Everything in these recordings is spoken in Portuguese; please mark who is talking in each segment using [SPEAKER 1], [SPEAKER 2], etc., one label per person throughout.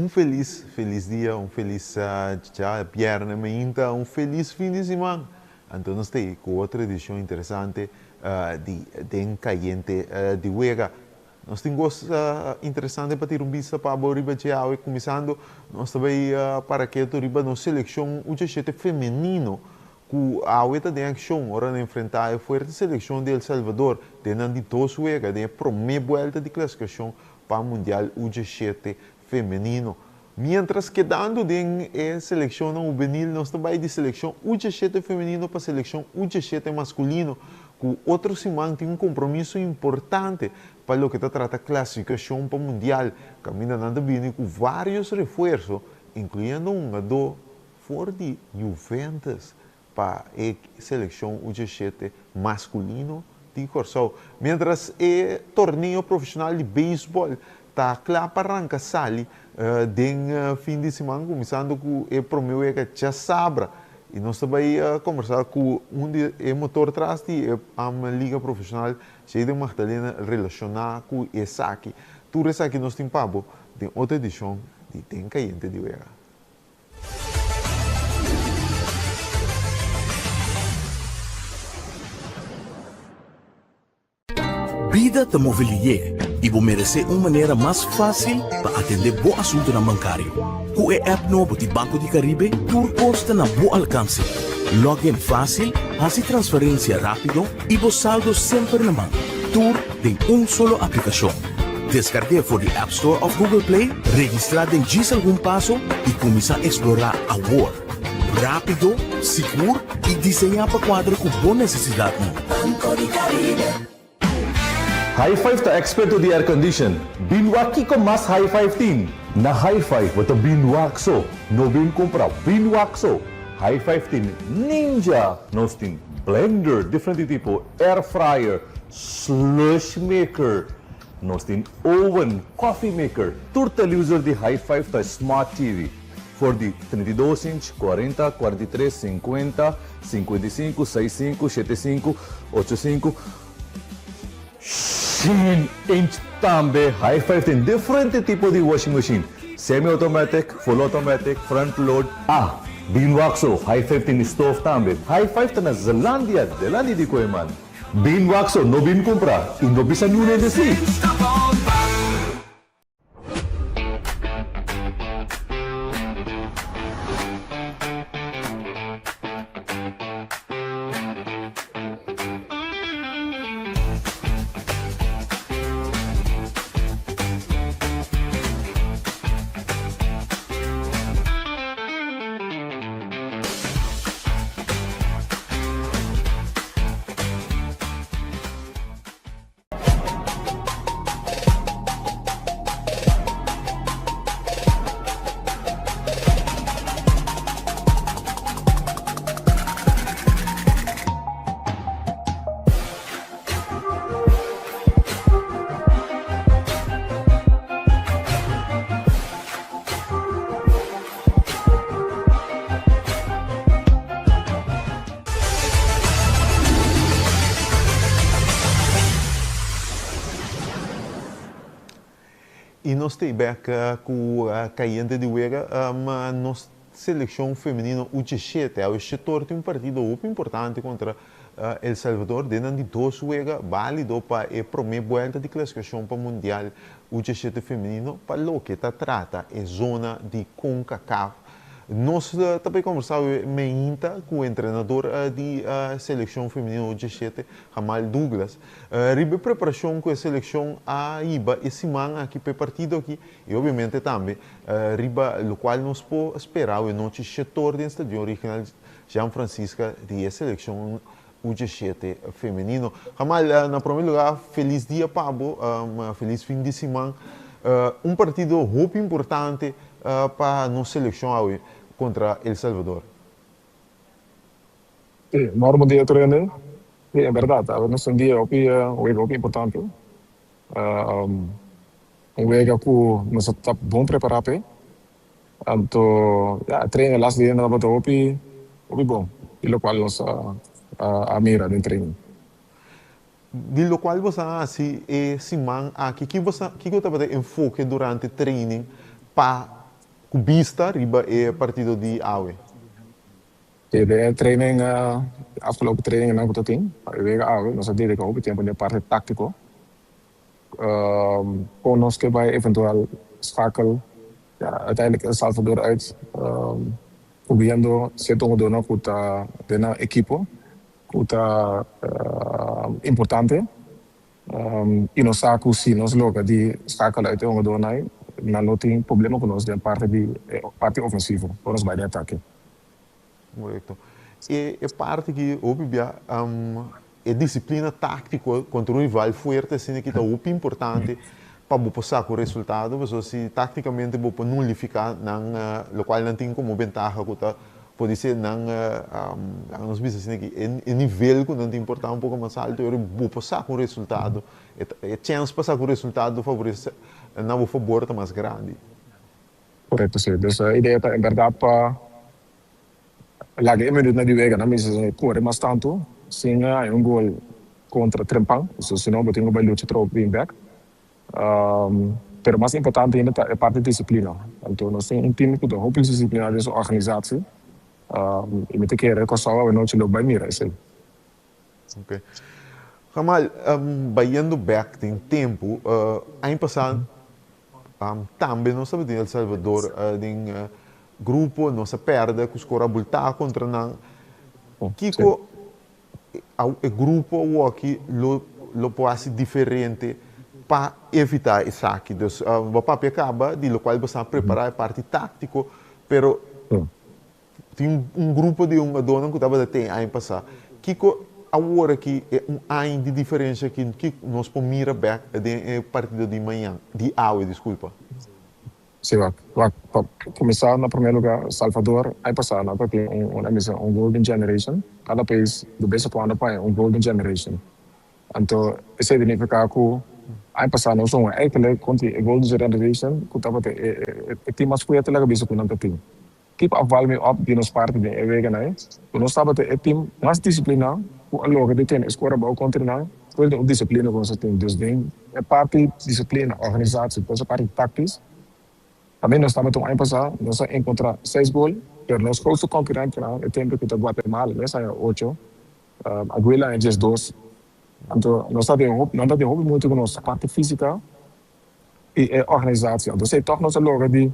[SPEAKER 1] feliz dia, feliz viernes, ainda feliz fim de semana. Então, nós temos outra edição interessante de Kayente Di Wega. Nós temos interessante para ter vista para a riba de água, começando, nós também para que a riba nos seleção o jeito feminino, que a água tem ação, ora enfrentar a forte seleção de El Salvador, tendo de todos Wega, de a primeira volta de classificação para o Mundial U17 feminino. Mientras que dando de seleção juvenil, nós também de seleção U17 feminino para seleção U17 masculino, que outro semana tem compromisso importante para o que trata a classificação para o Mundial, caminhando bem com vários reforços, incluindo do for de Juventus para a seleção U17 masculino de Corsol. Mientras o torneio profissional de beisebol está claro para arrancar sali de fim de semana, começando com o primeiro que já sabra. E nós também conversar com de motor atrás de uma liga profissional cheia de Magdalena relacionada com essa aqui. Tudo isso aqui nós temos para de outra edição de Kayente Di Wega.
[SPEAKER 2] Vida te mobilier e vou merecer uma maneira mais fácil para atender bom assunto na bancário. Com a app novo de Banco de Caribe, tudo posta na bom alcance. Login fácil, fazer transferência rápido e o saldo sempre na mão. Tudo em solo aplicação. Descargue for the App Store of Google Play, registrar em diz algum passo e começar a explorar a world. Rápido, seguro e desenhar para quadro com boa necessidade.
[SPEAKER 3] Banco de Caribe.
[SPEAKER 4] High five to expert to the air condition. Binwaki ko mas high five team. Na high five wata binwakso. No bin compra binwakso. High five team Ninja. Nos team blender, different tipo air fryer, slush maker. Nos team oven, coffee maker. Tur televisor de high five to smart TV. For the 32 inch, 40, 43, 50, 55, 65, 75, 85. Inch tambe high five tem different tipo de washing machine, semi-automatic, full automatic, front load. Beanwaxo high five tem stove tambe. High five tá na Zelandia, Delandi di Koeman. Beanwaxo no bin comprar e no bisa new industry.
[SPEAKER 1] E nós temos com a Kayente Di Wega, nossa seleção feminina U17. O setor tem partido muito importante contra El Salvador, dentro de dois Wega, válido para a primeira volta de classificação para o Mundial U17 feminino, para o que trata a zona de CONCACAF. Nós também conversamos com o treinador da seleção feminina U17, Jamal Douglas. Ribe preparação com a seleção a IBA esse semana aqui para partido aqui e obviamente também riba o qual nós podemos esperar o nosso setor do estádio regional Jean Francisco de seleção U17 feminino. Jamal, na primeiro lugar, feliz dia Pablo, feliz fim de semana. Partido muito importante para a nossa seleção hoje contra El Salvador.
[SPEAKER 5] Sí, normal dia treino. Sí, é verdade. Nós um dia muito importante. Wega ku nós está bom preparado. Então, treino last dia na bota opi bom. E o qual nós a mira do treino.
[SPEAKER 1] De lo qual você assim semana aqui que você estava de enfoque durante o treino para cubista riba e partido di Aue.
[SPEAKER 5] De training, afgelopen training en dat ding, weer ouder, dan deed ik ook, het tempo de parte tactico. Konos ke bij eventueel schakel, ja, uiteindelijk El Salvador uit, probeerendo se todo kuta dena equipo, kuta importante. Inosaku si nos loga di schakel uit de donai, na noting problema con ons de parte offensivo, voor ons bij de attacke.
[SPEAKER 1] Correto. E parte que obvia é disciplina tática contra um rival forte, assim que está muito importante para você com o resultado, porque se taticamente você nullificar, o qual não tem como ventaja, pode ser nós vimos assim que o nível que não tem importância um pouco mais alto, você passar com o resultado, a chance de passar com o resultado favorece na favor está mais grande.
[SPEAKER 5] Correto, sim. Dus a ideia é, em verdade, para lagi een minuut naar die wegen, dan is het corre maar staan toe. Singa een goal contra Trempang, so senão botinho vai lutar trop bem back. Pero mais importante ainda é a parte de disciplina. Então nós temos time que tem hopelijk disciplina dessa organizatie. E me te querer que só a noite lo vai mirar isso.
[SPEAKER 1] Ok. Jamal, bayando back tem tempo, ano passado também nós sabemos El Salvador tem grupo não se perde que escora bultar contra não Kiko o grupo o aqui lo pode ser diferente para evitar isso aqui dus o papel acaba de lo qual você preparar a parte tático pero tem grupo de dona que estava até ano passado Kiko agora que é ano de diferença que nós podemos mirar back de partida de manhã de Aue desculpa.
[SPEAKER 5] Sim, para começar, no primeiro lugar, Salvador, aí passar, na porque golden generation, cada país do best point para golden generation. Então, isso significa que aí passar nós somos eigenlijk contra golden generation, que estava o time mais forte lá que bisa com o time. Keep afval op die nos parte de wegen aí. Nós estava o time mais disciplinado, o logo de tem escora bom contra nós, foi de disciplina com esse time. Dus tem é parte disciplina, organização, depois a parte tática. Também nós estamos ano passado, nós encontramos 6 gols, pero nós grootste concurrente nou, het tempo que está Guatemala, nós é 8, Anguilla é 2. Então, nós temos muito com nossa parte física e organização. Então, é toch nossa logo de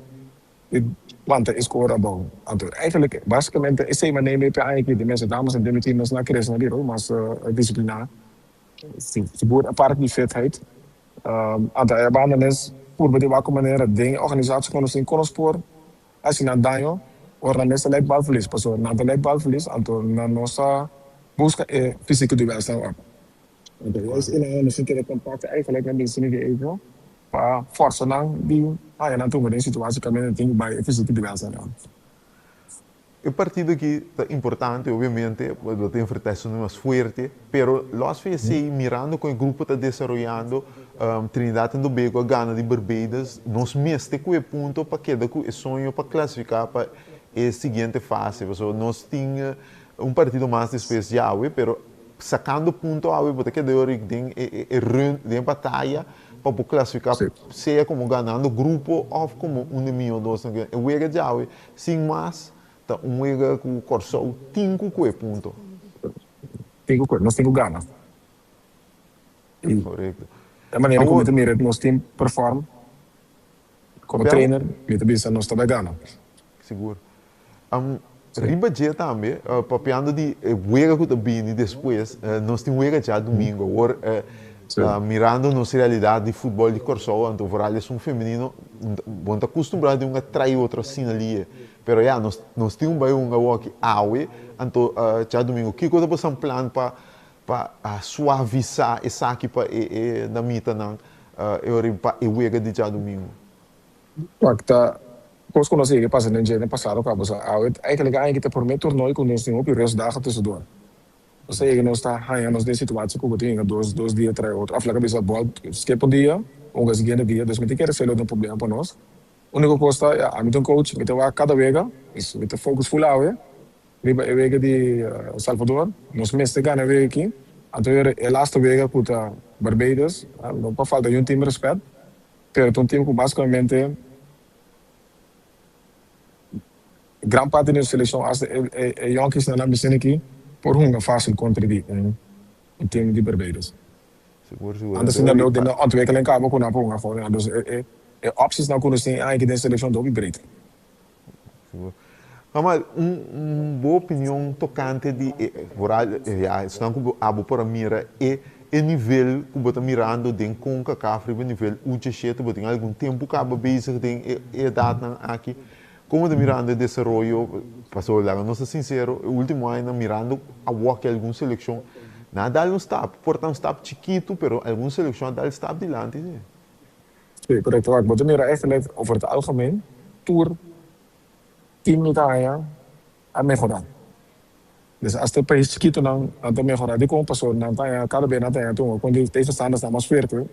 [SPEAKER 5] quanto escora bom. Então, eigenlijk, basicamente, esse maneira para eigenlijk de mensen dames en de team nós não crescem ali, mas disciplinar. Se boer a parte de fitheid. Então, é bom nós por de welke manier dingen organisatie kunnen zien kunnen spoor als je naar daño of naar mensen lijkt balverlies pas na de lijkt balverlies anto na nossa busca fysieke duel staan op então is in een stukje de contact eigenlijk met mensen die even para força não die ah na tua situatie kan men ding bij fysieke duel staan op.
[SPEAKER 1] O partido aqui é importante, obviamente, tem enfrentações mais fortes, pero nós fizemos mirando com o grupo está desenvolvendo Trinidad e Tobago, Ghana de Barbados, nós mesmo com o ponto para que o sonho para classificar para a seguinte fase. Nós tínhamos partido mais especial, pero sacando ponto ao porque de hora tem batalha para classificar, seja como ganhando grupo ou como de dois. O Wega de Aue, sim, mas Wega com o Corso, 5 pontos.
[SPEAKER 5] 5 coisas, nós temos Ghana.
[SPEAKER 1] Correto.
[SPEAKER 5] A maneira como o nosso time performa, como trainer, a bisa nós também Ghana.
[SPEAKER 1] Seguro. Riba dia também, papiando de Wega que também e depois, nós temos Wega já domingo. Agora, mirando nossa realidade de futebol de Corso, então Vorales é feminino, bom tá acostumado a atrair outra cena ali. Pero já, nós temos um walk Aue, então já domingo, que coisa você plano para suavizar essa aqui para da mita não, para o Wega de já domingo.
[SPEAKER 5] Tá, pois quando você passa no dia passado, acaba você eigenlijk te por meio torneio com nós temos op rustdagen tussendoor. Você nós está aí nós de situatie que tem dois dias atrás outro, aflaga bisa bol, skip dia, onde seguinte dia, dus met die keer is er een probleem para nós. Único costa, ja, met een coach, met cada wega, is met de focus full houden. Riba e wega de Salvador, nos meeste gaan een wega aqui. Então, a laatste wega contra Barbados, não para falta de um time respeito, pero um time que basicamente gran parte da seleção, as Yankees na missão aqui, por um fácil contribuir em time de Barbados.
[SPEAKER 1] Seguro, seguro.
[SPEAKER 5] Anders in de dingen ontwikkeling kan ook naar voren gaan. Dus opties nou kunnen zien eigenlijk de selectie door breed.
[SPEAKER 1] Mas boa opinião tocante de estão com abo para mira e nível que você mirando den com café nível UG7 você tem algum tempo que abo bezig tem data aqui como de mirando o desenvolvimento passou lá não sou sincero o último ano mirando a walk alguma seleção nada um stop portanto um stop chiquito pero alguma seleção dá stop dilante
[SPEAKER 5] sim correto wat você mira eigenlijk over het algemeen tour team Italia a mejorar. Dus als de país chiquito não a mejorar, de como passou na Italia, cada vez na Italia, então quando deze standaards na mais forte,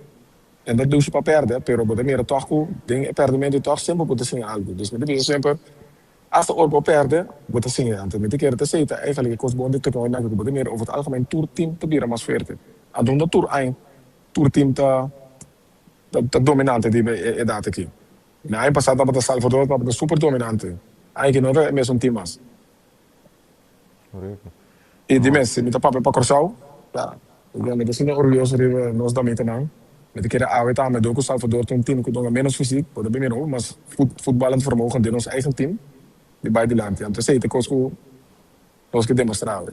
[SPEAKER 5] en dat doen ze para perder, pero você mira toch ding perdimento toch sempre você sim algo. Dus met die sempre als de orbo perde, você sim antes met die keer te zetten eigenlijk kost bonde te komen naar você mira over het algemeen tour team te bira mais forte. A doen dat tour team te dominante die bij dat aqui. Na ano passado para Salvador para super dominante. Eigenlijk nog met zo'n team was.
[SPEAKER 1] Correto.
[SPEAKER 5] E de mensen met de papel para Curaçao, ja, ik ben met de zin orgulloso de nós da meta não. Met de keer uit aan met ook Salvador toen team kon nog menos fysiek, dat ben meer ook, maar voetballend vermogen in ons eigen team, die bij die land. En te zeggen, ik was que demonstrado.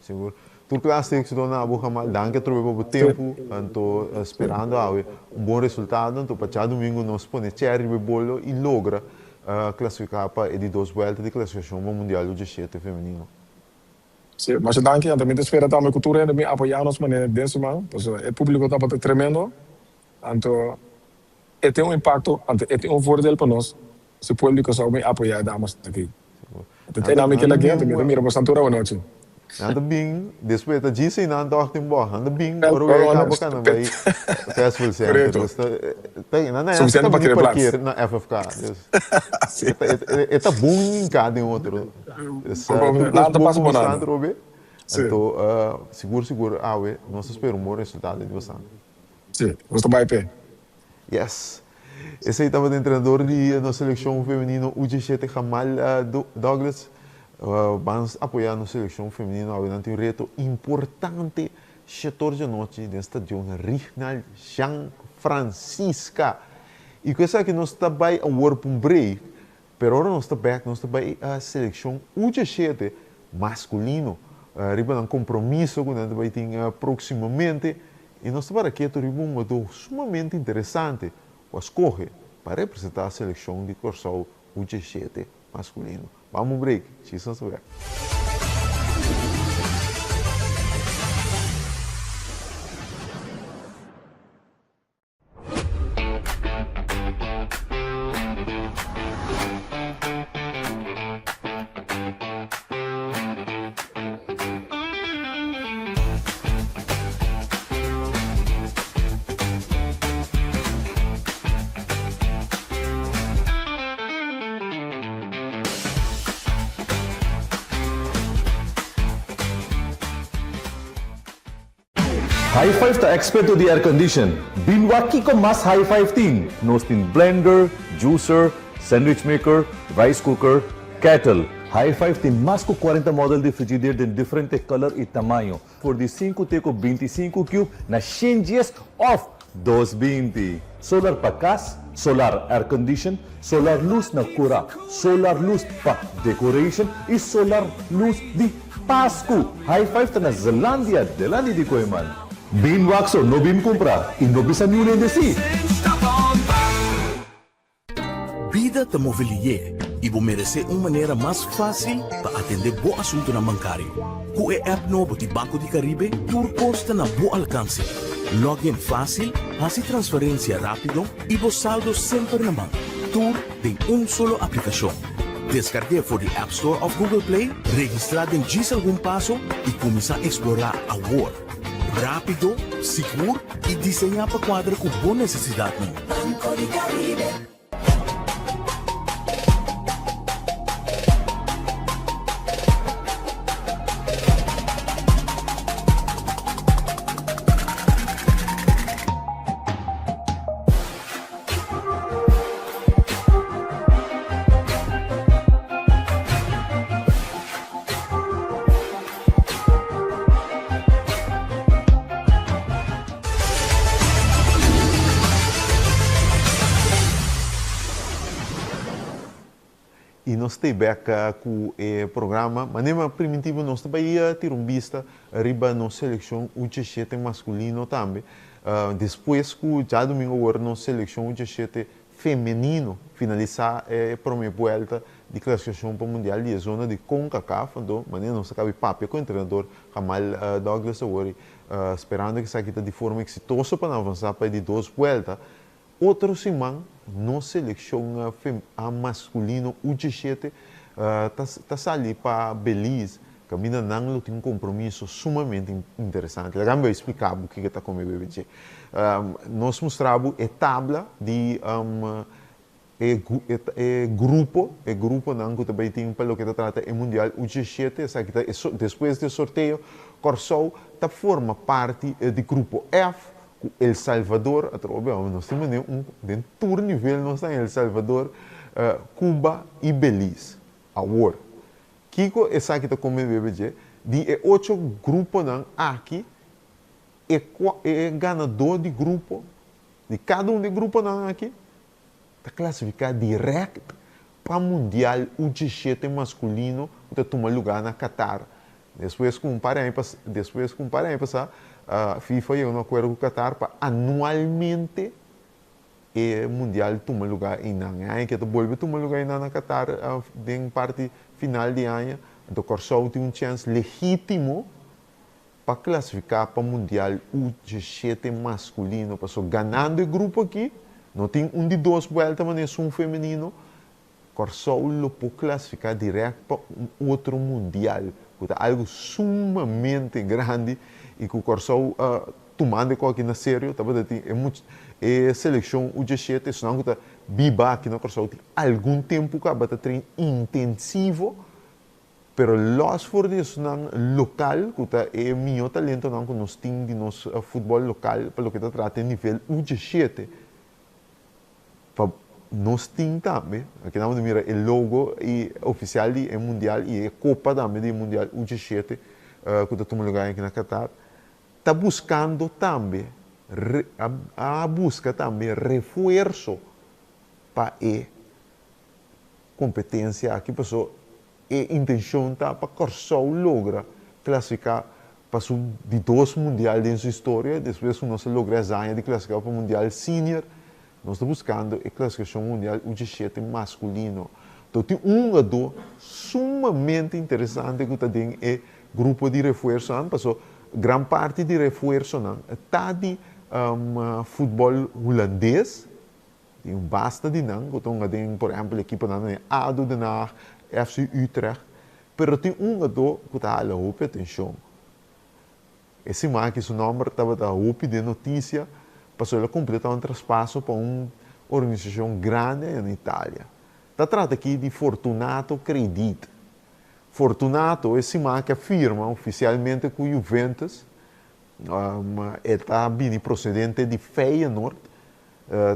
[SPEAKER 1] Seguro. Tu classe que se dona a mal, danke trobe por tempo, anto esperando bom resultado, anto para domingo nós põe cherry bolo e logra classificar para de 2 vueltas de classificação mundial do G7 feminino.
[SPEAKER 5] Sim, mas danke, também te espera também cultura e também apoiarmos maneira desse mal, pois o público está para tremendo, então tem impacto, tem voordeel para nós, se o público só me apoiar damas aqui. Então tem nome que lá dentro, me mira bastante hora noite.
[SPEAKER 1] Anda bem, depois da disse não toca em boa, anda bem, agora acaba com não vai, festival sempre, tem, não é, está bem parqueiro na FFK, é tá bom em cada outro,
[SPEAKER 5] nada passa por nada,
[SPEAKER 1] então seguro, nós esperamos um bom resultado de você.
[SPEAKER 5] Sim, você vai pé.
[SPEAKER 1] Yes. Esse aí estava o treinador da seleção feminina UG7 Jamal Douglas. Vamos apoiar a seleção feminina durante um reto importante 14 da noite no estádio regional São Francisco. E com isso que nós estamos a work um break, mas agora nós estamos a seleção UG7 masculino. Riba um compromisso que nós vamos ter proximamente e nós estamos aqui a um modo sumamente interessante para escolher para representar a seleção de Curaçao UG7 masculino. Vamos break, Xisão Sober.
[SPEAKER 4] High five ta expert to the air condition. Binwaki ko mas high five tin. Nos tin blender, juicer, sandwich maker, rice cooker, kettle. High five tin mas ko 40 model de frigidaire de diferente color e tamanho. Por de 5 te ko 25 cube na changes of 220. Solar pa cas, solar air condition, solar luz na cura, solar luz pa decoration e solar luz di Pasko. High five ta na Zelandia, delandi di Koeman. Bin Waxo, no bin comprar e no bisa new de si.
[SPEAKER 2] Vida te mobilier e vou merecer uma maneira mais fácil para atender bom assunto na bancário. Com a app novo de Banco de Caribe, tudo posta na bom alcance. Login fácil, fazer transferência rápido e vos saldo sempre na mão. Tudo tem solo aplicação. Descargue for the App Store of Google Play, registrar em diz algum passo e começar a explorar a world. Rápido, seguro e desenhar para quadra com boa necessidade.
[SPEAKER 3] Banco de Caribe.
[SPEAKER 1] stay back com o programa, mas nem primitivo nós também ter vista arriba na seleção U17 masculino também. Depois que já domingo agora na seleção U17 feminino finalizar a primeira volta de classificação para o Mundial de zona de CONCACAF, então, mas não se acaba papel com o treinador Jamal Douglas agora, esperando que saia de forma exitosa para avançar para de 2 voltas. Outro semana, na seleção masculino U17, está saindo para Belize, que ainda não tem um compromisso sumamente interessante. Eu vou explicar o que está com o BBG. Nós mostramos a tabela de grupo não, que também tem para o que trata o Mundial U17, depois do sorteio, Corsol forma parte do grupo F, El Salvador, nós temos um tour nível, nós temos El Salvador, Cuba e Belize. Agora, Kiko é aqui como BBG, de 8 grupos aqui, é ganador de grupo, de cada um de grupos aqui, está classificado direto para o Mundial U17 masculino, que toma lugar na Qatar. Depois com um parênteses, a FIFA é um acordo com o Qatar para anualmente o Mundial toma lugar em Nanha, que volve tomar lugar na Qatar em parte final de ano. Então, o Corsol tem chance legítimo para classificar para o Mundial U17 masculino. Passou ganhando o grupo aqui, não tem um de 2 voltas, mas é um feminino. Corsol pode classificar direto para um outro Mundial. É algo sumamente grande e que o Corsol tomando aqui na sério, é seleção U17, senão que biba aqui no Corsol tem algum tempo que vai treino intensivo, pero los fordes local, que é o melhor talento que nós temos de nosso futebol local, para o que trata nível U17, nós temos também, aqui nós mira o logo e oficial do Mundial e a Copa também do Mundial U17, que está tomando lugar aqui na Qatar, está buscando também, busca também reforço para a competência aqui, pessoal, a intenção está para que Corsol logra classificar para de 2 mundiais em sua história, depois nós logramos a de classificar para o Mundial Senior. Nós estamos buscando a classificação mundial U17 masculino. Então, tem um ador sumamente interessante que está dentro do grupo de reforço. Passou grande parte de reforço está de futebol holandês. Tem basta de não, por exemplo, a equipe de ADO Den Haag, FC Utrecht. Mas tem um ador que está a roupa atenção. Esse marca, seu nome estava a roupa de notícia. Passou a completar um traspasso para uma organização grande na Itália. Se trata aqui de Fortunato Credit. Fortunato, esse marca afirma oficialmente que o Juventus está bem procedente de Feyenoord.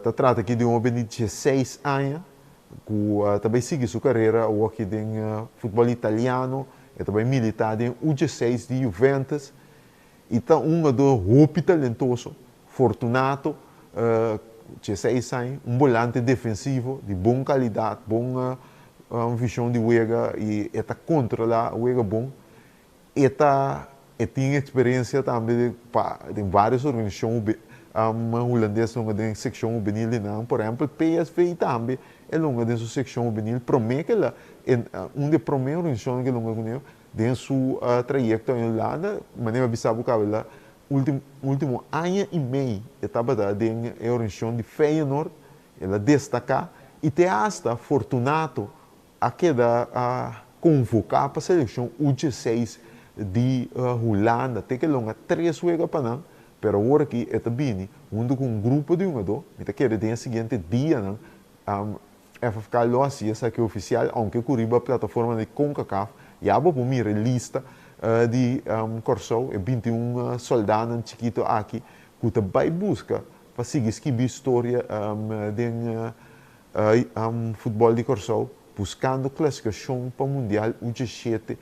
[SPEAKER 1] Se trata aqui de um homem de 16 anos, que também segue sua carreira aqui em futebol italiano, e também militar em U16 de Juventus. E está um jogador talentoso. Fortunato, 16 anos, um volante defensivo de boa qualidade, boa visão de Wega e está controlar o Wega bom. E tem experiência também de várias organizações holandesas em secção juvenil, por exemplo, PSV também é longa de sua secção juvenil, promete que ela é uma das primeiras organizações que longa de sua trajetória em Holanda, mas não sabe que ela último ano e meio estava dentro da organização de Feyenoord, ela destaca e te hasta Fortunato a convocar para a seleção U16 de Holanda, até que longa 3 jogos para não, mas agora aqui está bem, junto com um grupo de jogadores, e que no seguinte dia, FFK lo hacía, que é oficial, aunque curiba a plataforma de CONCACAF, já vou pôr a lista de Corsol, e 21 soldados chiquitos aqui, que também busca para seguir a história do futebol de Corsol, buscando classificação para o Mundial U17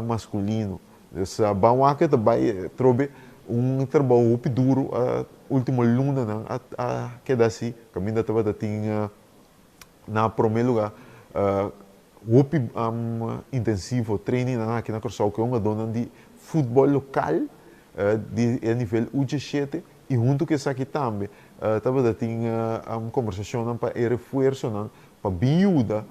[SPEAKER 1] masculino. Então, vamos aqui também trouxe trabalho duro, último luna, que assim, que ainda estava na primeiro lugar, Hopi intensivo training aqui na Corsol, que é uma dona de futebol local, de nível U17, e junto com isso aqui também, estava tendo uma conversação para reforço, para ajuda,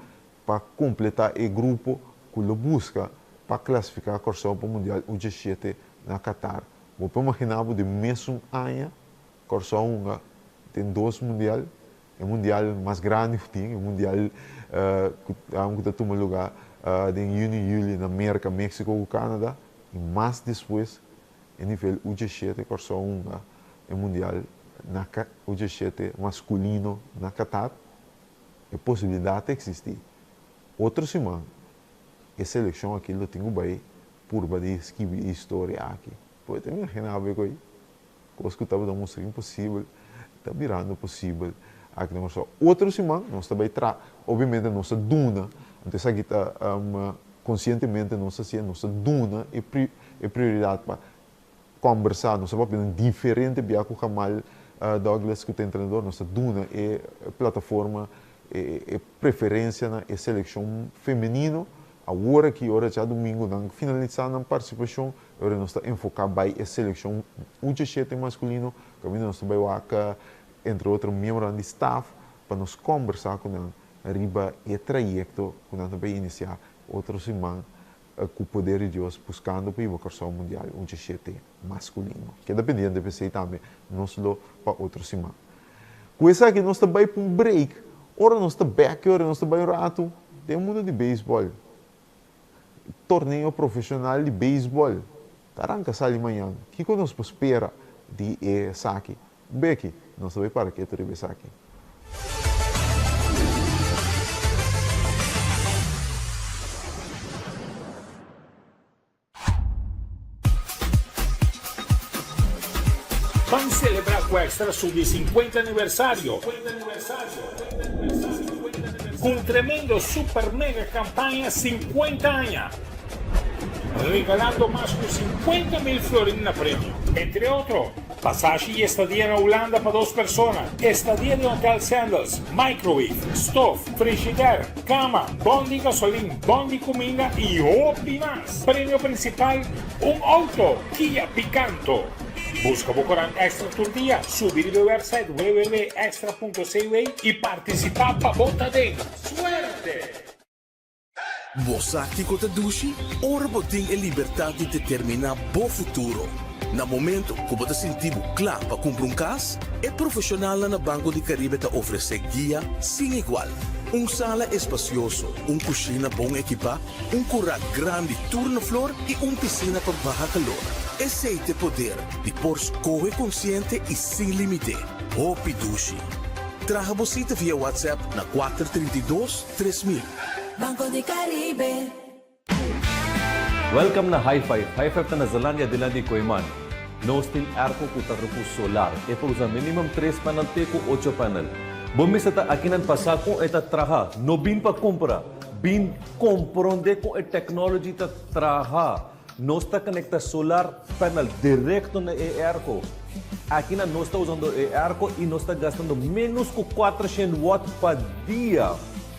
[SPEAKER 1] para completar o grupo que ele busca para classificar a Corsol para o Mundial U17 na Qatar. Vou imaginar de mesmo ano, Corsol tem 2 mundial, é o mundial mais grande que tem, é o mundial que toma lugar em junho e julho na América, México e Canadá, e mais depois, em nível U17, Corsol é o mundial na U17 masculino na Qatar, é possibilidade de existir. Outra semana, a seleção aqui eu tenho bem por escrever história aqui. Pode imaginar bem que coisa que estava dando música impossível, está virando possível aqui na Corsol. Outra semana, nós também obviamente nossa duna, então isso aqui está conscientemente nossa duna é prioridade para conversar, nossa papel diferente com o Kamal Douglas, que tem treinador, nossa duna é plataforma, é preferência na seleção feminino. Agora que hora já domingo, não finalizar a participação, agora nós estamos enfocar bem a seleção U17 masculino, que nós também entre outros membros do staff, para nós conversar com ele, arriba e trajeto, que nós também iniciar outra semana, com o poder de Deus, buscando para o Corsol Mundial U17 masculino, que é dependente de você também, nós lo para outra semana. Com isso aqui, nós também para um break, ora nós estamos back, ora nós estamos um rato, tem um mundo de beisebol. Torneio profissional de beisebol. Arranca sali amanhã. O que nós espera de saque? Becky, nós sabemos para que tu deve saque.
[SPEAKER 6] Vamos celebrar com o Extra Sub-50 aniversário. Com tremendo super mega campanha 50 anos. Regalando más de 50.000 florines na premio. Entre otros, pasaje y estadía en Holanda para 2 personas, estadía de Hotel Sandals, microwave, stove, frigider, cama, bondi gasolina, bondi comida y hopi más. Premio principal, un auto Kia Picanto. Busca Bocorán Extra por día, subir el website www.extra.cv y participar para bota de suerte.
[SPEAKER 2] Você que cota dushi, ora boting a liberdade de determinar bo futuro. Na momento que você sentir claro para comprar casa, é profissional na Banco de Caribe te oferece guia sem igual. Sala espacioso, cozinha bom equipa, curral grande turno flor e piscina para baixar calor. Esse é o poder de por escolha consciente e sem limite. Hopi Dushi. Traga você via WhatsApp na 432-3000.
[SPEAKER 3] Banco de Caribe.
[SPEAKER 4] Welcome na High Five. High Five na Zelândia de Landi Koiman. Nós temos arco com tarruco solar. É para usar minimum 3 panel com 8 panel. Bumisa ta akinan pasa kung ita traha. No bin pa compra. Bin compronde kung technology ta traha. Nós está conecta solar panel direto na e-arco. Aqui nós está usando e-arco e nós está gastando menos que 400 watts por dia.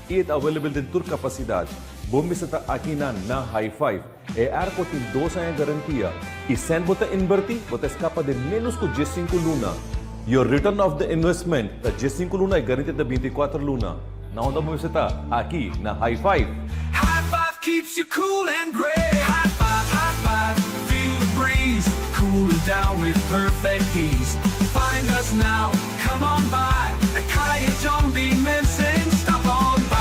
[SPEAKER 4] E é available de toda capacidade. Bom visita aqui na High Five. E-arco tem 2 anos de garantia. E sem você invertir, você escapa de menos que 15 luna. Your return of the investment, the 15 luna é garantida de 24 luna. Na onda mo visita aqui na High Five.
[SPEAKER 7] High Five keeps you cool and great. High five, feel the breeze. Cool it down with perfect ease. Find us now, come on by. A Kayente Di Wega, stop on by.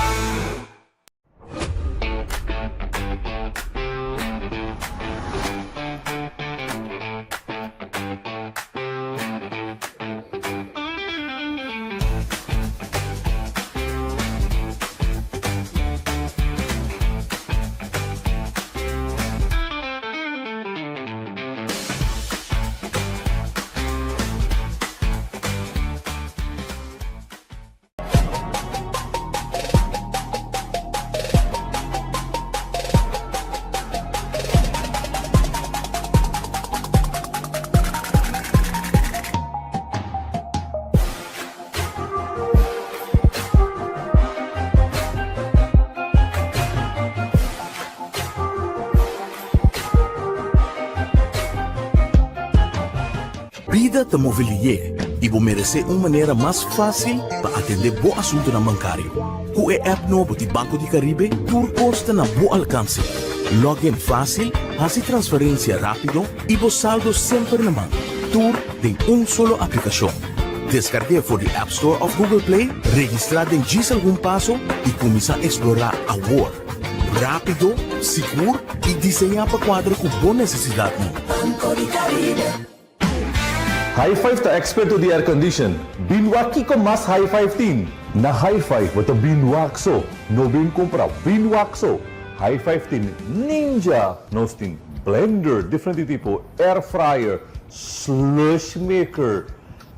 [SPEAKER 2] Vida te mobilier e vou merecer uma maneira mais fácil para atender bom assunto na bancário. Com o app novo de Banco de Caribe, tudo custa na bom alcance. Login fácil, fazer transferência rápido e vos saldo sempre na mão. Tudo em solo aplicação. Descargue for the App Store of Google Play, registrar em diz algum passo e começar a explorar a world. Rápido, seguro e desenhar para quadro com boa necessidade.
[SPEAKER 3] Banco de Caribe.
[SPEAKER 4] High five to expert to the air condition. Binwaki ko mas high five tin. Na high five with the binwakso. No bin compra binwakso. High five tin ninja. No tin blender, different tipo air fryer, slush maker.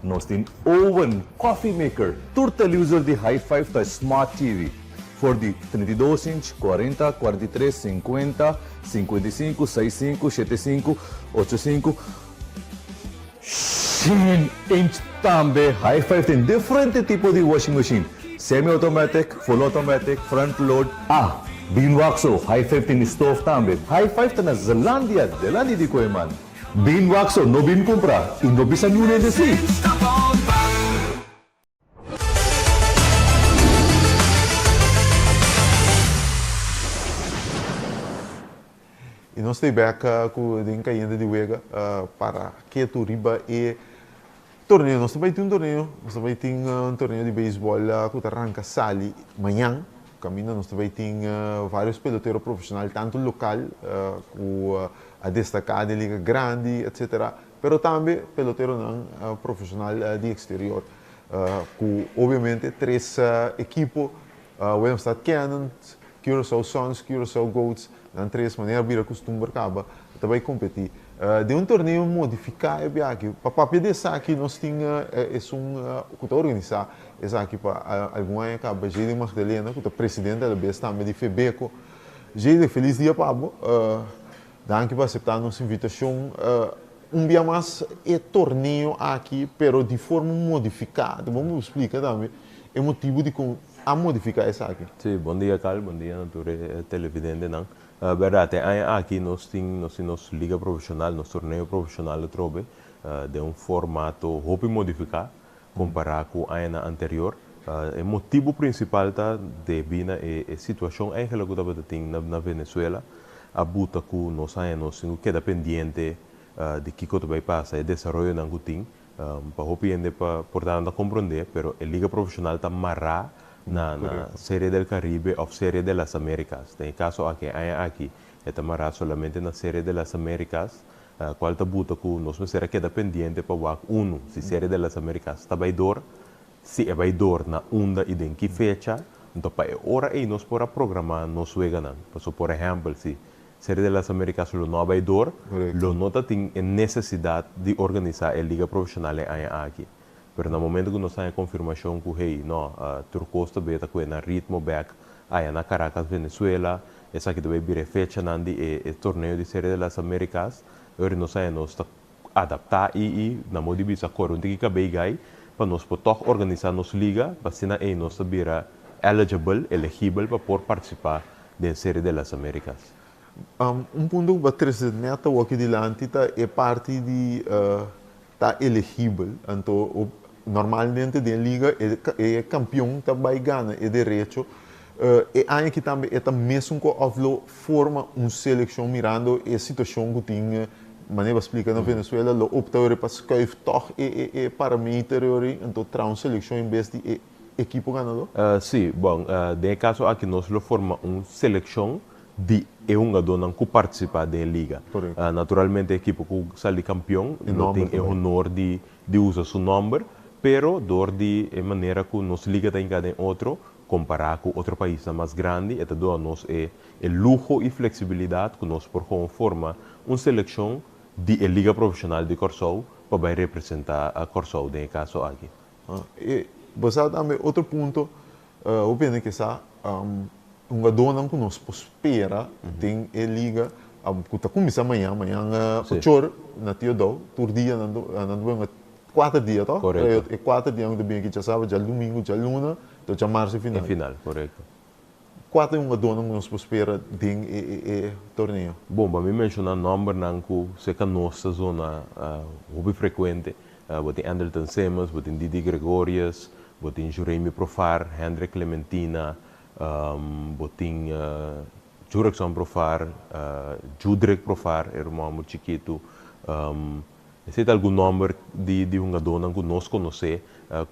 [SPEAKER 4] Nós temos oven, coffee maker, tur televisor de high five to smart TV. For the 32 inch, 40, 43, 50, 55, 65, 75, 85. 100 inch também. High five tem different tipo de washing machine. Semi-automatic, full automatic, front load. Binwakso, high five tem stove também. High five tem na Zelandia di Koeman. Binwakso, no bin comprar. E no bisa nune de si.
[SPEAKER 7] Stop on by.
[SPEAKER 1] E nós estamos aqui com o Kayente Di Wega para que tu riba e torneio. Nós também temos um torneio. Nós também temos um torneio de beisebol que arranca sali amanhã. Caminho, nós também temos vários peloteiros profissionais, tanto local, com a destacada liga grande, etc. Mas também peloteiros não profissional de exterior. Com, obviamente, três equipos. Willemstad Cannons, Curaçao Suns, Curaçao Goats. Dan três maneiras vira costume acaba também competir de um torneio modificado é aqui para papel desse aqui nós temos que está organizar esse aqui para alguma acaba já de Magdalena que é presidente da BES também de Febeco já de feliz dia Pablo danke por aceitar nossa invitação dia mais é torneio aqui pero de forma modificada vamos explicar também o motivo de a modificar essa aqui.
[SPEAKER 8] Sim, bom dia Carl, bom dia nature televidente não. Verdade, aqui nós temos liga profissional, nosso torneio profissional de trobe, de um formato roupa modificar comparado com a ano anterior. O motivo principal tá de vir a situação é que estava tendo na Venezuela, a buta que nós temos que dependente de que vai passar, o desenvolvimento não tem, para roupa ainda portanto compreender, pero a liga profissional está marrada na série del Caribe ou série de las Américas. Tem caso aqui está marrado solamente na série de las Américas, qual está buta que nós não será que dependente para o uno, se série de las Américas está baidor, se é baidor na onda e em que fecha, então para hora aí nós podemos programar nós veganan. Por exemplo, se série de las Américas não é baidor, lo nota tem necessidade de organizar a liga profissional aqui. Pero no momento que nós temos a confirmação que hey, não, Turcosta beta com na ritmo back aí na Caracas, Venezuela, essa aqui deve vir fecha nandi e torneio de série das Américas, agora nós temos adaptar e na modo de bisa corrente que cabe gai para nós poder organizar nossa liga, para se na nós vira elegível para poder participar da série das Américas.
[SPEAKER 1] Ponto que trazer neta o aqui dilante é parte de tá elegível, então normalmente da liga é campeão também ganha é direito e aí que também é mesmo que avlo forma uma seleção mirando a situação que tinha maneira explica na Venezuela lo opta para scuif toch e parameter então traz uma seleção em vez de equipo ganador.
[SPEAKER 8] Sim, bom, de caso aqui nós lo forma uma seleção de um jogador que participa da liga. Naturalmente a equipe que sai campeão não tem o honor de usar seu nome, pero dor de maneira que nossa liga tem cada outro comparado com outro país mais grande, então dá-nos o luxo e flexibilidade que nós por forma uma seleção de liga profissional de Curaçao para representar a Curaçao de caso aqui.
[SPEAKER 1] E você também outro ponto, eu penso que essa jogador que nós espera tem a liga que está começando amanhã por na Teodoro, por dia não 4 dias, tá?
[SPEAKER 8] Correto.
[SPEAKER 1] É 4 dias onde bem que já sabe, já domingo, já luna, então já março e final.
[SPEAKER 8] Final, correto.
[SPEAKER 1] 4 jogadores que nós espera tem o torneio.
[SPEAKER 8] Bom, para mim mencionar número não que se que nossa zona hobby frequente, botin Anderton Simmons, botin Didi Gregorius, botin Juremi Profar, Hendrik Clementina, botin Jurekson Profar, Judrek Profar, irmão muito chiquito. Se tem algum nome de jogador que nós conhecemos,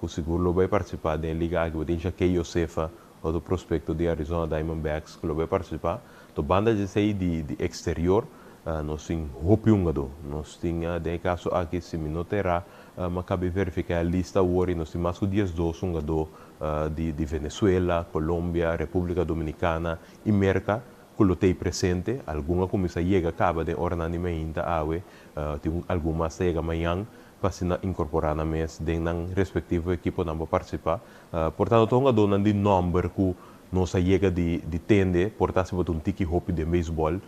[SPEAKER 8] que seguro vai participar da liga aqui, botin Jaquei Josefa, do prospecto de Arizona Diamondbacks, que vai participar. Então, banda de exterior, nós temos roupa jogador. Nós temos, de caso aqui, se me notará, mas cabe verificar a lista hoje, nós temos mais de 10 jogadores de Venezuela, Colômbia, República Dominicana e Merca, que lo tem presente. Alguma começa a chegar, acaba de ordenamento ainda, tem algumas chega amanhã, para se incorporar na mesa, dentro do respectivo equipo não vai participar. Portanto, estou dando de número que não chega de tende, portanto, se botar tiki hopi de beisebol,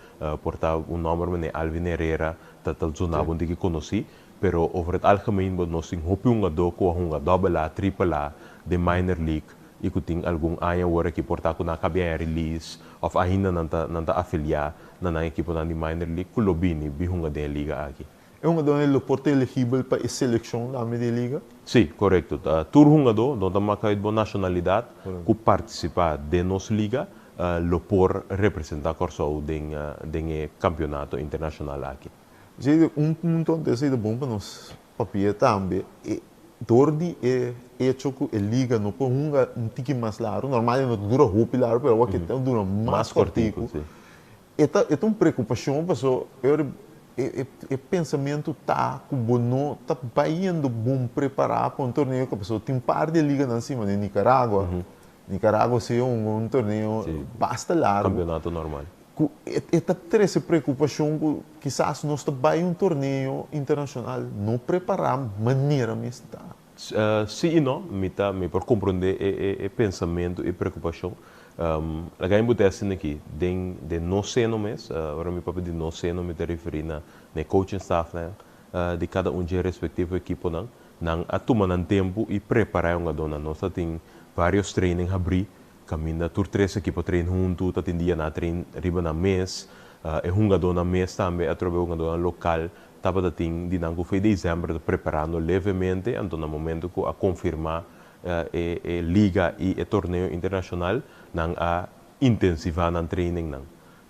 [SPEAKER 8] portanto, número é Alvin Herrera, tal zona onde que conheci, pero over het algemeen, nós temos hopi jogador com double A, triple A, de minor league, e que tem algum ano agora que portanto não cabe a release, ou ainda não está afiliado na equipe de minor league, que lo bini, bihunga de liga aqui.
[SPEAKER 1] É um jogador ele pode elegível para a seleção da minha liga?
[SPEAKER 8] Sim, correto. Todo jogador, não tem marca de nacionalidade, que participa de nossa liga, lo por representar Corsou em campeonato internacional aqui.
[SPEAKER 1] Ponto desse é bom para nós papel também. Dordi é hecho que a liga não pode um tique mais largo, normalmente não dura muito largo, mas aqui dura mais cortico. É uma preocupação, porque o pensamento está que não está bem bom preparar para um torneio que a pessoa tem par de liga em cima de Nicarágua. Nicarágua é um torneio bastante largo.
[SPEAKER 8] Campeonato normal.
[SPEAKER 1] É essa preocupação que quizás nós está bem um torneio internacional não preparar maneira mais está.
[SPEAKER 8] Sim e não, me por compreender o pensamento e preocupação. A ganha botar assim aqui, de não ser no mês, agora me papo de não ser no me te referir na coaching staff de cada de respectivo equipo não atuma tempo e preparar uma dona nossa tem vários treinos abrir caminha tur 3 equipo treino junto tá tendia na treino riba na mês uma dona mês também através uma dona local tava da tem de não foi dezembro preparando levemente então no momento que a confirmar liga e torneio internacional não a intensivar na training não.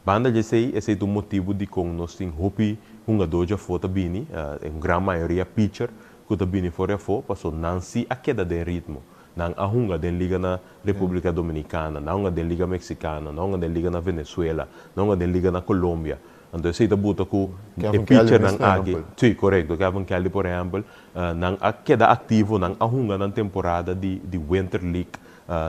[SPEAKER 8] Banda de sei esse é o motivo de com nós tem hopi jogador já foto bini em grande maioria pitcher que tá bini fora fo passou não se a queda de ritmo não a hunga de liga na República Dominicana não a de liga mexicana não a de liga na Venezuela não a de liga na Colômbia. Então, se buta ku e pitcher nang agi, sim, correto, Kevin Kelly, por exemplo, nang queda ativo nang ahunga na temporada de Winter League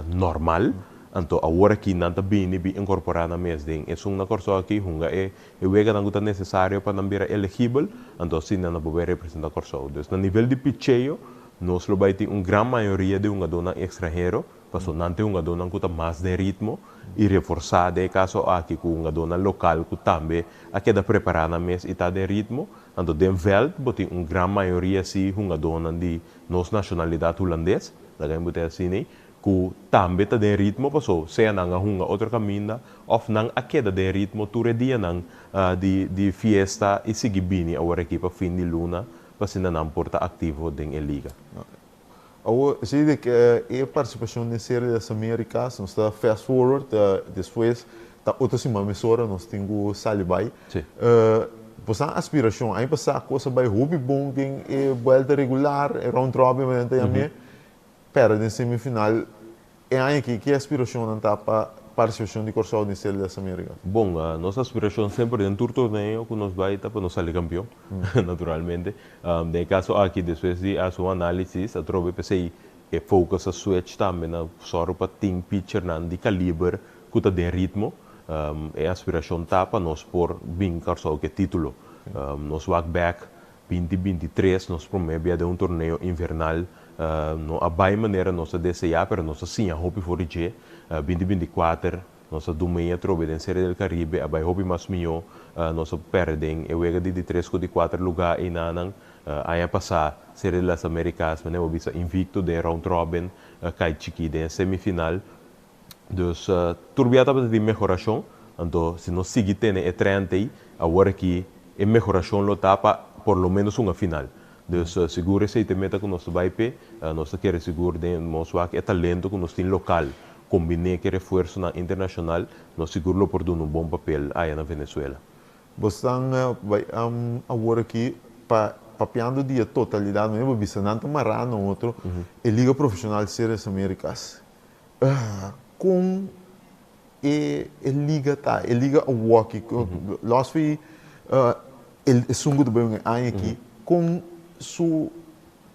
[SPEAKER 8] normal, então agora que não está bem incorporado na mês ding, é uma coisa aqui hunga é wega nang guta necessário para não vir elegível, então sim não pode representar a coisa. Então, no nível de pitcheio, nós lo vai ter grande maioria de jogador estrangeiro, porque não tem jogador nang guta mais de ritmo e reforçar de caso aqui com uma dona local que também aqui da preparar na mês e tá de ritmo então den veld botem grande maioria se uma dona de nossa nacionalidade holandês da ganha botem assim que também tá de ritmo passou seja na uma outra caminha ou não aqui da de ritmo ture dia não de fiesta e seguir bem a equipa fim de luna para se não porta ativo den liga.
[SPEAKER 1] Zie ik participação na série das Américas, nós está fast forward, depois está outra semana nós temos Salibai. Pois a aspiração, aí passar coisa vai hobby bom, quem é volta regular, é round robin, mas também perde em semifinal. É aí que a aspiração não está para participação de Corsão na série das Américas.
[SPEAKER 8] Bom, nossa aspiração sempre dentro do torneio que nós vai para nós sair campeão, naturalmente. De caso aqui depois de a sua análise, a trobe pensei e focus a switch também na só para team pitcher de calibre que está de ritmo. É a aspiração tá para nós por bem Corsão que título. Nós walk back 2023 nós promete de torneio invernal. No a bem maneira nossa desejar, pero nossa sim a hope for the 2024 nossa domeia trobe na série do Caribe a bem hope mais melhor nossa perdem e wega de 3 ou de 4 lugar e nanang aí passar série das Américas mas não bisa invicto de round robin cai chiqui de semifinal dus turbiata para de melhoração então se nós seguir tendo e trente agora que a melhoração lo tapa por lo menos uma final. Dus seguro se te meta com nosso baipe, nós quer seguro de mostrar que é talento que nós tem local. Combinar que reforço na internacional, nós seguro por dar bom papel aí na Venezuela.
[SPEAKER 1] Você vai agora aqui para papiando de totalidade, mesmo bisanante marano outro, e liga profissional de Séries Américas. Com e liga tá, e liga o walk, nós foi ele sungo do bem aqui com su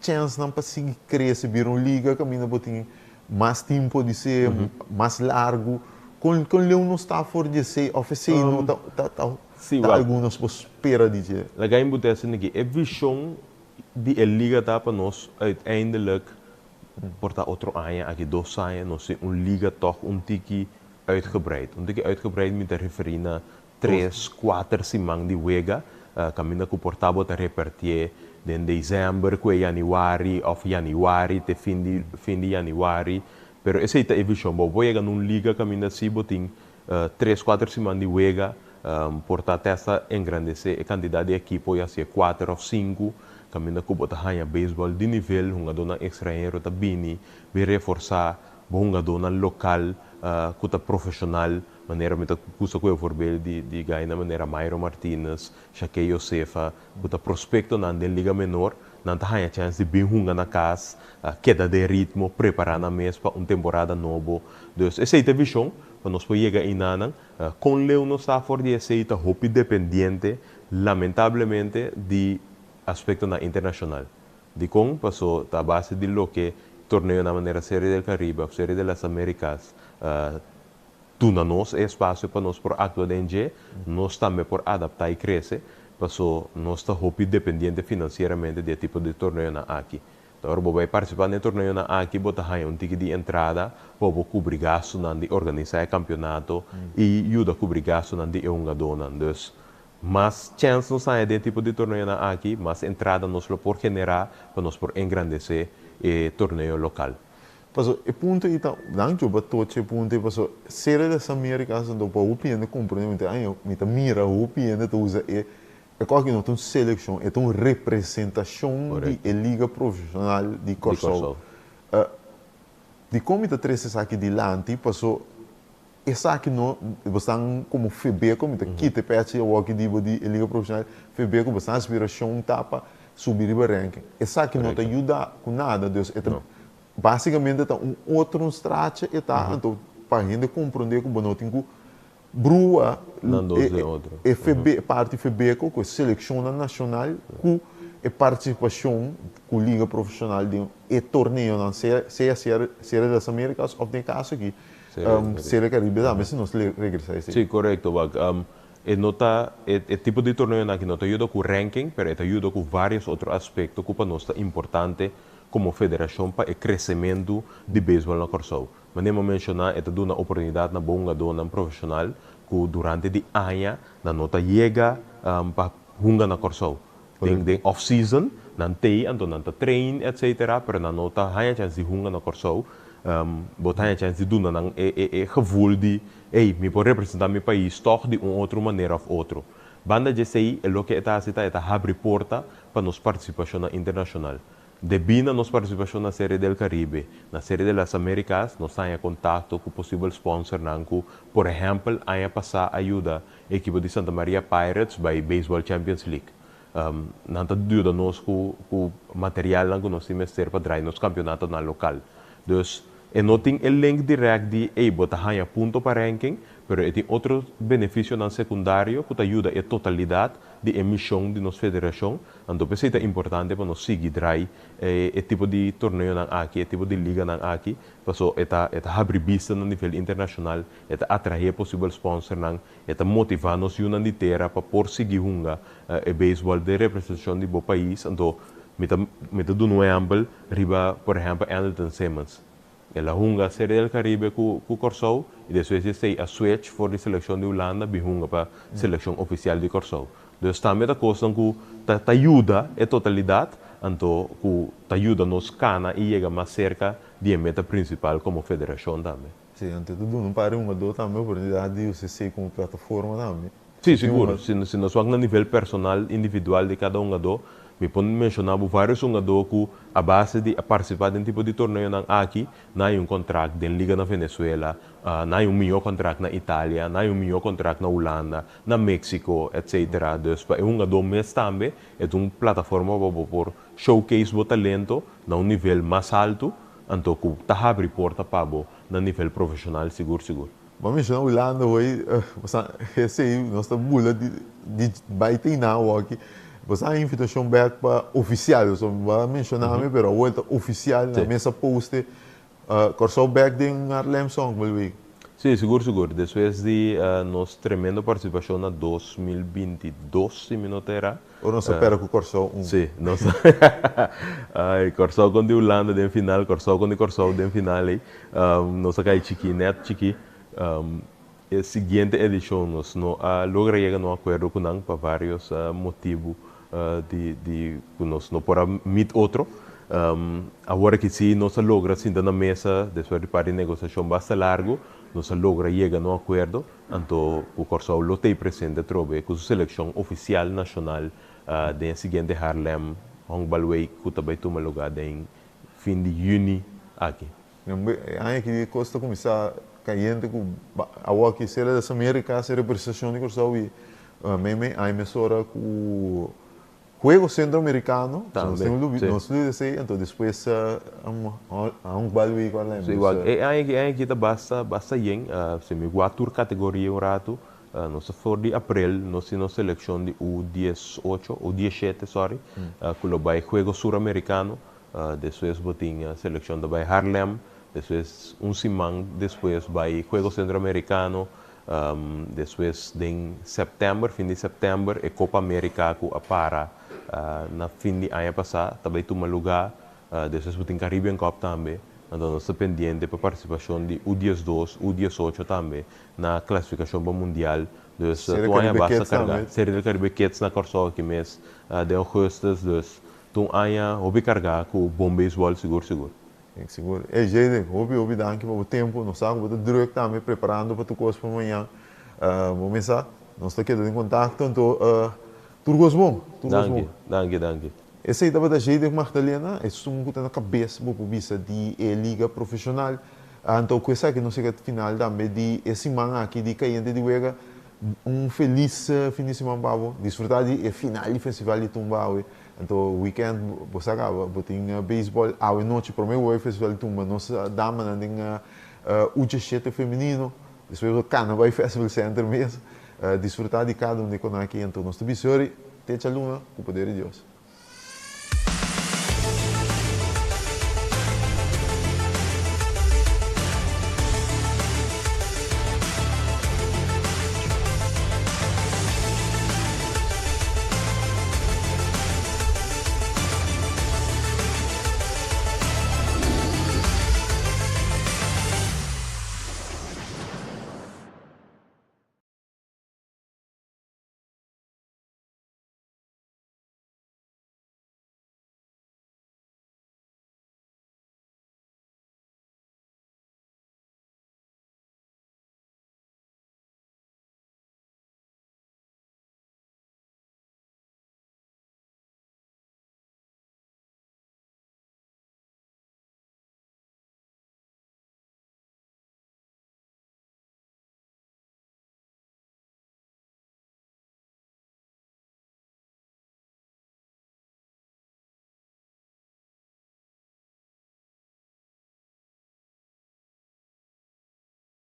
[SPEAKER 1] chance não para seguir crescer, vir um liga caminho botin mais tempo de ser mais largo, com Leão não está for de ser oferecendo algumas espera de dizer.
[SPEAKER 8] Laga em boteça aqui, é visão de liga tá para nós uiteindelijk porta outro ano aqui 2 anos, nós liga toch tiki uitgebreid. Tiki uitgebreid met de referie na 3, 4 simang di Wega, caminho que portava te repartir de dezembro, que januari, of januari, te fim de januari. Pero essa é a visão, vou chegar num liga caminho assim, botin 3, 4 simang di Wega, porta testa engrandecer a quantidade de equipo, já se 4 ou 5, caminho que bota hanha beisebol de nível, um dona estrangeiro tá bini, vai reforçar, bom dona local, kuta profissional, maneira meta kusa ko voorbeeld di guy na maneira Mairo Martinez, Shaquille Josefa, kuta prospecto na den liga menor, na hanya chance de bem na casa, queda de ritmo, preparar na mês para temporada novo. Dus essa é a visão, para nós poder chegar em nanang, com Leo no está for de essa hopi dependiente, lamentavelmente, de aspecto na internacional. De com passou a base de lo que torneio na maneira Série del Caribe, Série de las Américas, tuna nós é espaço para nós por actuar de nós também por adaptar e crescer, passou nós está hopi dependente financeiramente de tipo de torneio na aqui. Então, vai participar no torneio na aqui, botar ticket de entrada, para cobrir gasto de organizar o campeonato e ajuda a cobrir gasto de uma dona. Então, mas chance não sai de tipo de torneio na aqui, mas entrada nós por generar para nós por engrandecer o torneio local.
[SPEAKER 1] Paso e punto ita dan coba toche punto paso Série das Américas do pa upiende compreendente ayo mita mira upiende to usa e qualquer não tem seleção é uma representação de liga profissional de Corsol. De como ita três aqui de lanti paso essa aqui não bastante como FB como ita kite pece o aqui de liga profissional FB como bastante aspiração tapa subir o ranking. Essa aqui não te ajuda com nada, Deus basicamente está outro estratégia e está então para a gente compreender que não tem que brua FB parte FB com a seleção nacional com a participação com a liga profissional de torneio na Série das Américas ou tem caso aqui Série Caribe também se nós regressar isso.
[SPEAKER 8] Sim, correto, nota tipo de torneio aqui não te ajuda com o ranking, mas te ajuda com vários outros aspectos que para nós é importante como federação para o crescimento de beisebol na Corsol. Mas nem mencionar, dá uma oportunidade na boa dona profissional que durante o ano na nota chega para jogar na Corsol. Tem off-season, não tem, então não trein, etc. Mas na nota há chance de jogar na Corsol, botar a chance de dar o gevoel de, me pode representar meu país toch de uma outra maneira ou outra. Banda de sei é o que está abre porta para nossa participação internacional. Devido a nossa participação na Série del Caribe, na Série das Américas, nós estamos em contato com o possível sponsor, por exemplo, a passar ajuda a equipe de Santa Maria Pirates by Baseball Champions League. Nós ajuda-nos com o material que nós temos para trazer nosso campeonato na local. Então, não tem o link direto de botar a ponto para ranking, mas tem outro benefício no secundário que ajuda a totalidade de emissão de nossa federação. Então, é importante para nós seguir o tipo de torneio aqui, o tipo de liga aqui, para abrir vista no nível internacional, atrair possível sponsor, motivar nos uma inteira para por seguir o beisebol de representação do país. Então, me dá um exemplo, por exemplo, Anderson Simmons. Ela junga a Série del Caribe com o Corsol e depois tem a switch para a seleção de Holanda e junga para a seleção oficial de Corsol. Então, também a coisa que ajuda a totalidade, então que ajuda nos cana e chega mais cerca da meta principal como federação também.
[SPEAKER 1] Sim, então tudo não para uma dor também a oportunidade de você como plataforma também.
[SPEAKER 8] Sim, seguro. Se nós vamos no nível personal, individual de cada um, Me pode mencionar vários jogadores que a base de participar de um tipo de torneio aqui, não é contrato de liga na Venezuela, não é melhor contrato na Itália, não é melhor contrato na Holanda, na México, etc. Então, é um jogador mais também, é uma plataforma para por showcase o talento na nível mais alto, então que está abre porta para no nível profissional seguro.
[SPEAKER 1] Vamos mencionar o Holanda hoje, esse aí, nós estamos mula de baita na aqui. Você a invitação back para oficial, eu só vou mencionar, mas a volta oficial na mesa post, corso back de Harlem Song, Belwig.
[SPEAKER 8] Sim, seguro. Depois de nossa tremenda participação na 2022, se me não terá.
[SPEAKER 1] Ou não espera que o corso
[SPEAKER 8] Sim, nossa. Corso com a Holanda de final, corso com de final aí. Nossa cai chiqui. A seguinte edição nós não logra chegar no acordo com não para vários motivos de nós não para meet outro. Agora que sim, nós logra sim na mesa depois de para negociação bastante largo, nós logra chegar no acordo, então o Corso lote presente trove com a seleção oficial nacional da seguinte Harlem, Hong Balway, que também toma lugar em fim de junho aqui.
[SPEAKER 1] Aí que costa começar Kayente que a que será das Américas, a representação de Corso e aí me sora com Juego Centro-Americano, nós temos assim, então depois um balui com a lembra.
[SPEAKER 8] Igual, aí kita basta bem, se me quatro categoria um rato, nós for de abril, nós temos seleção de U18, U17, sorry, que lo vai Juego Sur-Americano, depois botinha a seleção da vai Harlem, depois simão, depois vai Juego Centro-Americano, depois em setembro, fim de setembro, é Copa América que para na fim de ano passado, também toma lugar, depois tem Caribbean Cup também, então nós estamos pendentes para a participação de U12, U18 também, na classificação para o Mundial, então o ano basta carregar, série de Caribe Kids na Corso aqui mês, de augustus, então o ano houve carregar com o bom beisebol seguro.
[SPEAKER 1] Seguro. É jeito, houve danke para o tempo, nós estamos druk também preparando para tu coisa para amanhã. Vamos começar, nós estamos aqui em contato, então tudo bom.
[SPEAKER 8] Danke.
[SPEAKER 1] Esse aí estava da jeito que Magdalena, é só um que na cabeça para o visa de liga profissional. Então coisa que não sei que final também de esse man aqui de Kayente Di Wega, feliz fim de semana para desfrutar de final do festival de Tumba. Então weekend você acaba, botem beisebol, noite para mim o festival de Tumba, nossa dama na dinha U17 feminino, depois o Carnaval Festival Center mesmo. Desfrutar de cada um de aqui, então nós te bisori, te chaluna, com o poder de Deus.